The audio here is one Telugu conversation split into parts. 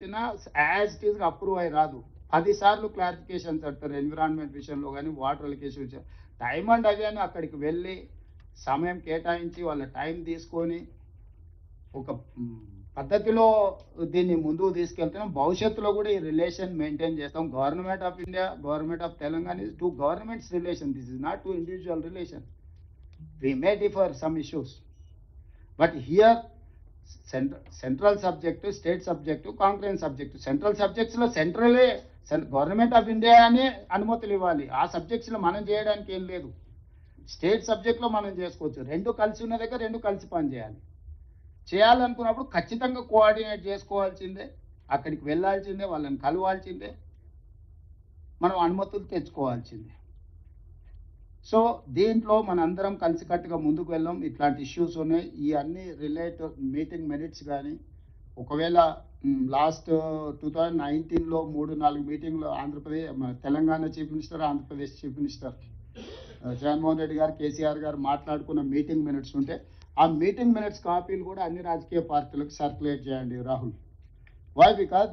యాజ్ ఇట్ ఈస్గా అప్రూవ్ అయి రాదు. 10 సార్లు క్లారిఫికేషన్స్ అడతారు ఎన్విరాన్మెంట్ విషయంలో కానీ, వాటర్ అలొకేషన్ విషయం. టైమ్ అండ్ అగైన్ అక్కడికి వెళ్ళి సమయం కేటాయించి వాళ్ళ టైం తీసుకొని ఒక పద్ధతిలో దీన్ని ముందుకు తీసుకెళ్తున్నాం. భవిష్యత్తులో కూడా ఈ రిలేషన్ మెయింటైన్ చేస్తాం. Government of India, government of Telangana is two governments relation. This is not two individual relation. We may differ some issues, but here central subject, state subject, concurrent subject. Central subjects లో సెంట్రలే గవర్నమెంట్ ఆఫ్ ఇండియా అని అనుమతులు ఇవ్వాలి. ఆ సబ్జెక్ట్స్ లో మనం చేయడానికి ఏం లేదు. స్టేట్ సబ్జెక్ట్ లో మనం చేసుకోవచ్చు. రెండు కలిసి ఉన్న దగ్గర రెండు కలిసి పని చేయాలి. చేయాలనుకున్నప్పుడు ఖచ్చితంగా కోఆర్డినేట్ చేసుకోవాల్సిందే, అక్కడికి వెళ్ళాల్సిందే, వాళ్ళని కలవాల్సిందే, మనం అనుమతులు తెచ్చుకోవాల్సిందే. సో దీంట్లో మనందరం కలిసికట్టుగా ముందుకు వెళ్ళాం. ఇట్లాంటి ఇష్యూస్ ఉన్నాయి. ఈ అన్ని రిలేటెడ్ మీటింగ్ మినిట్స్ కానీ, ఒకవేళ లాస్ట్ 2019లో 3-4 మీటింగ్లో Andhra Pradesh, Telangana chief minister, Andhra Pradesh chief minister Jaganmohan Reddy గారు, కేసీఆర్ గారు మాట్లాడుకున్న మీటింగ్ మినిట్స్ ఉంటే ఆ మీటింగ్ మినిట్స్ కాపీలు కూడా అన్ని రాజకీయ పార్టీలకు సర్క్యులేట్ చేయండి Rahul. Why? Because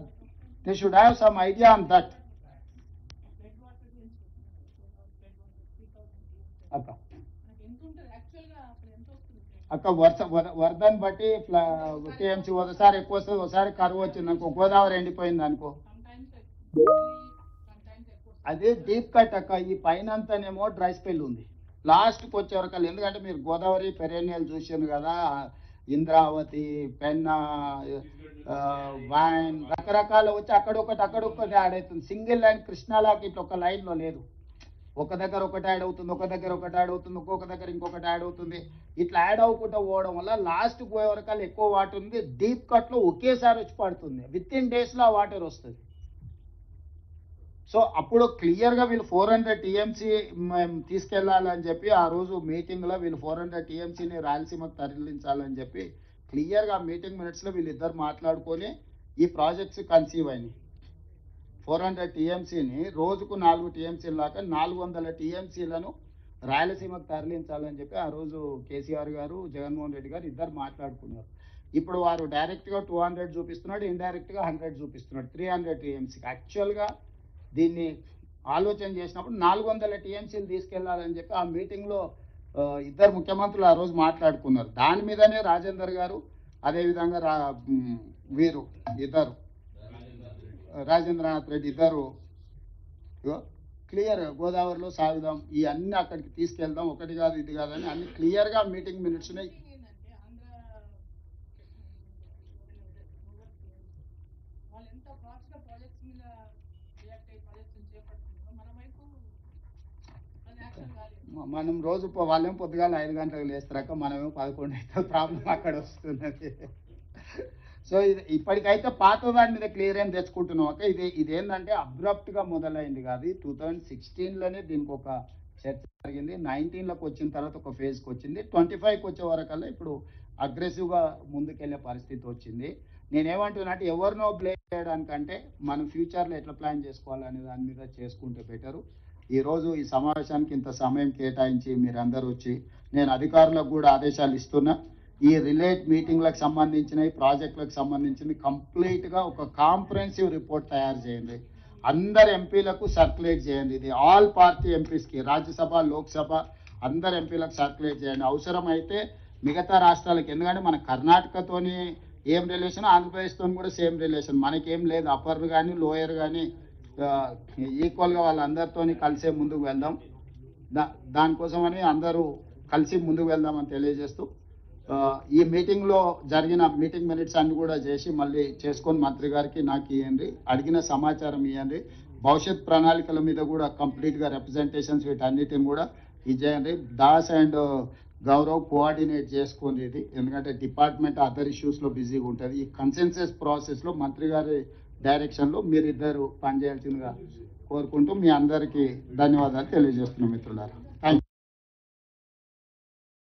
they should have some idea on that. అక్క వరదని బట్టి టీఎంసీ ఒకసారి ఎక్కువ వస్తుంది, ఒకసారి కరువు వచ్చింది అనుకో, గోదావరి ఎండిపోయింది అనుకో, అదే డీప్ కట్ అక్క. ఈ పైన అంతానేమో డ్రై స్పెల్ ఉంది, లాస్ట్కి వచ్చే వరకు. ఎందుకంటే మీరు గోదావరి పెరేనియల్ చూసాను కదా, ఇంద్రావతి, పెన్నా, వైన్ రకరకాలు వచ్చి అక్కడొకటి యాడ్ అవుతుంది. సింగిల్ లైన్ కృష్ణాలాకి ఇట్లా ఒక లైన్లో లేదు. ఒక దగ్గర ఒకటి యాడ్ అవుతుంది, ఒక దగ్గర ఒకటి యాడ్ అవుతుంది, ఒక్కొక్క దగ్గర ఇంకొకటి యాడ్ అవుతుంది. ఇట్లా యాడ్ అవ్వకుండా పోవడం వల్ల లాస్ట్ పోయే వరకు ఎక్కువ వాటర్ ఉంది. డీప్ కట్లో ఒకేసారి వచ్చి పడుతుంది. విత్-ఇన్ డేస్లో ఆ వాటర్ వస్తుంది. సో అప్పుడు క్లియర్గా వీళ్ళు 400 టీఎంసీ మేము తీసుకెళ్లాలని చెప్పి ఆ రోజు మీటింగ్లో వీళ్ళు 400 టీఎంసీని రాయలసీమకు తరలించాలని చెప్పి క్లియర్గా మీటింగ్ మినిట్స్లో వీళ్ళిద్దరు మాట్లాడుకొని ఈ ప్రాజెక్ట్స్ కన్సీవ్ అయినాయి. 400 టీఎంసీని రోజుకు 4 టీఎంసీల దాకా 400 టీఎంసీలను రాయలసీమకు తరలించాలని చెప్పి ఆ రోజు కేసీఆర్ గారు, జగన్మోహన్ రెడ్డి గారు ఇద్దరు మాట్లాడుకున్నారు. ఇప్పుడు వారు డైరెక్ట్గా 200 చూపిస్తున్నాడు, ఇండైరెక్ట్గా 100 చూపిస్తున్నాడు, 300 టీఎంసీకి. యాక్చువల్గా దీన్ని ఆలోచన చేసినప్పుడు 400 టీఎంసీలు తీసుకెళ్లాలని చెప్పి ఆ మీటింగ్లో ఇద్దరు ముఖ్యమంత్రులు ఆ రోజు మాట్లాడుకున్నారు. దాని మీదనే రాజేందర్ గారు, అదేవిధంగా వీరు ఇద్దరు రాజేంద్రనాథ్ రెడ్డి ఇద్దరు క్లియర్ గోదావరిలో సాగుదాం, ఈ అన్ని అక్కడికి తీసుకెళ్దాం, ఒకటి కాదు ఇది కాదని అన్ని క్లియర్గా మీటింగ్ మినిట్స్ ఉన్నాయి. మనం రోజు వాళ్ళేమో పొద్దుగాల 5 గంటలకు లేస్తారాక, మనమేమో 11 అయితే ప్రాబ్లం అక్కడ వస్తున్నది. సో ఇది ఇప్పటికైతే పాత దాని మీద క్లియర్ ఏం తెచ్చుకుంటున్నాం అక్క. ఇదేంటంటే అబ్రప్ట్గా మొదలైంది కాదు. 2016లోనే దీనికి ఒక చర్చ జరిగింది. 19లోకి వచ్చిన తర్వాత ఒక ఫేజ్కి వచ్చింది. 25కి వచ్చే వరకల్లా ఇప్పుడు అగ్రెసివ్గా ముందుకెళ్ళే పరిస్థితి వచ్చింది. నేనేమంటున్నా అంటే ఎవరినో బ్లేమ్ చేయడానికంటే మనం ఫ్యూచర్లో ఎట్లా ప్లాన్ చేసుకోవాలనే దాని మీద చేసుకుంటే బెటరు. ఈరోజు ఈ సమావేశానికి ఇంత సమయం కేటాయించి మీరందరూ వచ్చి, నేను అధికారులకు కూడా ఆదేశాలు ఇస్తున్నా, ఈ రిలేట్ మీటింగ్లకు సంబంధించిన, ఈ ప్రాజెక్టులకు సంబంధించింది కంప్లీట్గా ఒక కాంప్రహెన్సివ్ రిపోర్ట్ తయారు చేయండి. అందరు ఎంపీలకు సర్క్యులేట్ చేయండి. ఇది ఆల్ పార్టీ ఎంపీస్కి, రాజ్యసభ, లోక్సభ అందరు ఎంపీలకు సర్క్యులేట్ చేయండి. అవసరమైతే మిగతా రాష్ట్రాలకు, ఎందుకంటే మన కర్ణాటకతోని ఏం రిలేషన్, ఆంధ్రప్రదేశ్తో కూడా సేమ్ రిలేషన్. మనకేం లేదు, అప్పర్ కానీ లోయర్ కానీ ఈక్వల్గా వాళ్ళందరితో కలిసే ముందుకు వెళ్దాం. దానికోసమని అందరూ కలిసి ముందుకు వెళ్దామని తెలియజేస్తూ, ఈ మీటింగ్లో జరిగిన మీటింగ్ మినిట్స్ అన్ని కూడా చేసి మళ్ళీ చేసుకొని మంత్రి గారికి నాకు ఇవ్వండి, అడిగిన సమాచారం ఇవ్వండి. భవిష్యత్ ప్రణాళికల మీద కూడా కంప్లీట్గా రిప్రజెంటేషన్స్ వీటన్నిటిని కూడా ఇచ్చేయండి. దాస్ అండ్ గౌరవ్ కోఆర్డినేట్ చేసుకోండి ఇది, ఎందుకంటే డిపార్ట్మెంట్ అదర్ ఇష్యూస్లో బిజీగా ఉంటుంది. ఈ కన్సెన్సస్ ప్రాసెస్లో మంత్రి గారి డైరెక్షన్లో మీరిద్దరు పనిచేయాల్సిందిగా కోరుకుంటూ మీ అందరికీ ధన్యవాదాలు తెలియజేస్తున్నాం మిత్రులారా.